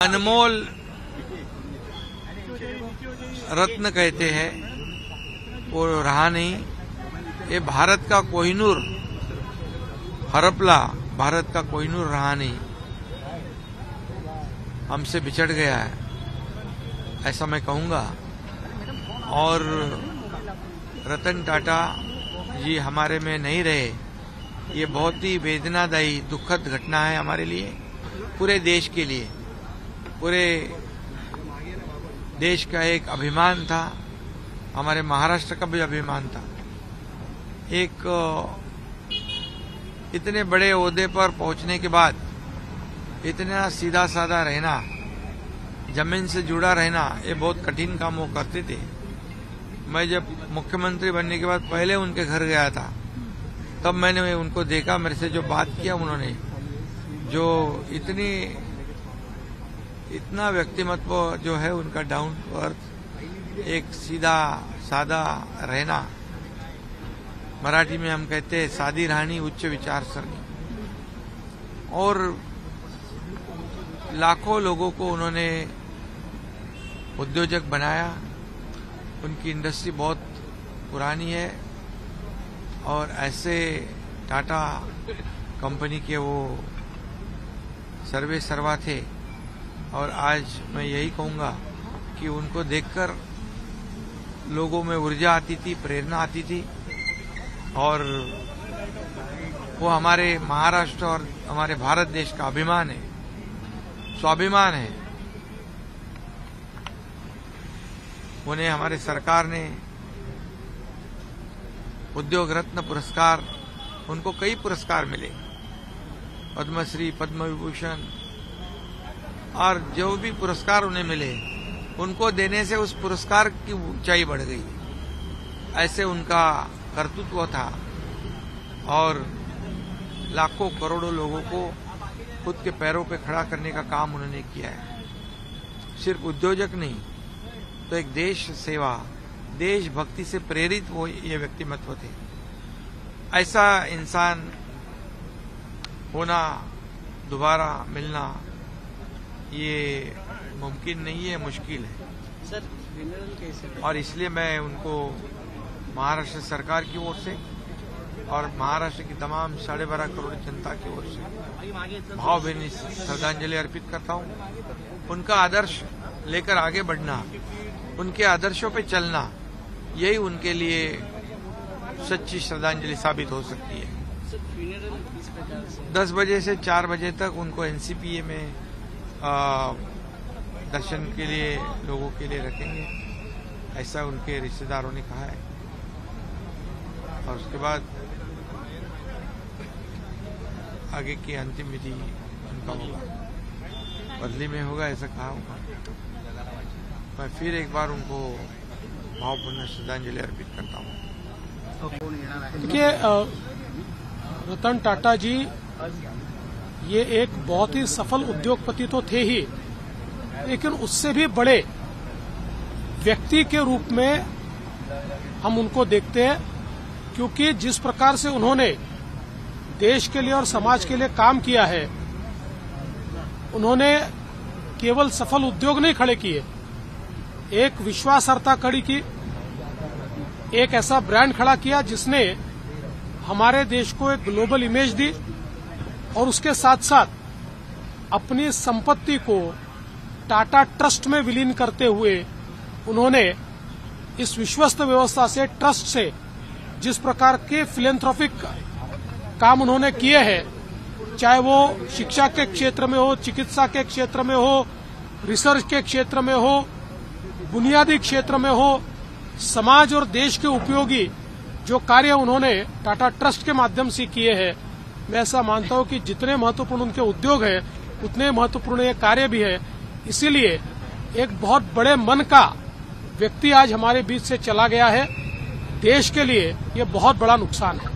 अनमोल रत्न कहते हैं, वो रहा नहीं। ये भारत का कोहिनूर, हरपला भारत का कोहिनूर रहा नहीं, हमसे बिछड़ गया है, ऐसा मैं कहूंगा। और रतन टाटा जी हमारे में नहीं रहे, ये बहुत ही वेदनादायी दुखद घटना है हमारे लिए, पूरे देश के लिए। पूरे देश का एक अभिमान था, हमारे महाराष्ट्र का भी अभिमान था। एक इतने बड़े ओहदे पर पहुंचने के बाद इतना सीधा साधा रहना, जमीन से जुड़ा रहना, ये बहुत कठिन काम वो करते थे। मैं जब मुख्यमंत्री बनने के बाद पहले उनके घर गया था, तब मैंने उनको देखा, मेरे से जो बात किया उन्होंने, जो इतना व्यक्तिमत्व जो है उनका, डाउन टू अर्थ, एक सीधा सादा रहना, मराठी में हम कहते हैं सादी राहणी उच्च विचारसरणी। और लाखों लोगों को उन्होंने उद्योजक बनाया। उनकी इंडस्ट्री बहुत पुरानी है और ऐसे टाटा कंपनी के वो सर्वे सर्वा थे। और आज मैं यही कहूंगा कि उनको देखकर लोगों में ऊर्जा आती थी, प्रेरणा आती थी। और वो हमारे महाराष्ट्र और हमारे भारत देश का अभिमान है, स्वाभिमान है। उन्हें हमारे सरकार ने उद्योग रत्न पुरस्कार, उनको कई पुरस्कार मिले, पद्मश्री, पद्म विभूषण, और जो भी पुरस्कार उन्हें मिले, उनको देने से उस पुरस्कार की ऊंचाई बढ़ गई। ऐसे उनका कर्तृत्व था। और लाखों करोड़ों लोगों को खुद के पैरों पे खड़ा करने का काम उन्होंने किया है। सिर्फ उद्योजक नहीं, तो एक देश सेवा, देशभक्ति से प्रेरित वो ये व्यक्तिमत्व थे। ऐसा इंसान होना, दोबारा मिलना, ये मुमकिन नहीं है, मुश्किल है सर। और इसलिए मैं उनको महाराष्ट्र सरकार की ओर से और महाराष्ट्र की तमाम 12.5 करोड़ जनता की ओर से भावभीनी श्रद्धांजलि अर्पित करता हूं। उनका आदर्श लेकर आगे बढ़ना, उनके आदर्शों पे चलना, यही उनके लिए सच्ची श्रद्धांजलि साबित हो सकती है। 10 बजे से 4 बजे तक उनको एनसीपीए में दर्शन के लिए लोगों के लिए रखेंगे, ऐसा उनके रिश्तेदारों ने कहा है। और उसके बाद आगे की अंतिम विधि उनका होगा, बदली में होगा, ऐसा कहा होगा। मैं फिर एक बार उनको भावपूर्ण श्रद्धांजलि अर्पित करता हूँ। देखिए, रतन टाटा जी ये एक बहुत ही सफल उद्योगपति तो थे ही, लेकिन उससे भी बड़े व्यक्ति के रूप में हम उनको देखते हैं, क्योंकि जिस प्रकार से उन्होंने देश के लिए और समाज के लिए काम किया है, उन्होंने केवल सफल उद्योग नहीं खड़े किए, एक विश्वासार्हता खड़ी की, एक ऐसा ब्रांड खड़ा किया जिसने हमारे देश को एक ग्लोबल इमेज दी। और उसके साथ साथ अपनी संपत्ति को टाटा ट्रस्ट में विलीन करते हुए उन्होंने इस विश्वस्त व्यवस्था से, ट्रस्ट से, जिस प्रकार के फिलैंथ्रोपिक काम उन्होंने किए हैं, चाहे वो शिक्षा के क्षेत्र में हो, चिकित्सा के क्षेत्र में हो, रिसर्च के क्षेत्र में हो, बुनियादी क्षेत्र में हो, समाज और देश के उपयोगी जो कार्य उन्होंने टाटा ट्रस्ट के माध्यम से किए हैं, मैं ऐसा मानता हूं कि जितने महत्वपूर्ण उनके उद्योग हैं, उतने महत्वपूर्ण ये कार्य भी है। इसीलिए एक बहुत बड़े मन का व्यक्ति आज हमारे बीच से चला गया है। देश के लिए ये बहुत बड़ा नुकसान है।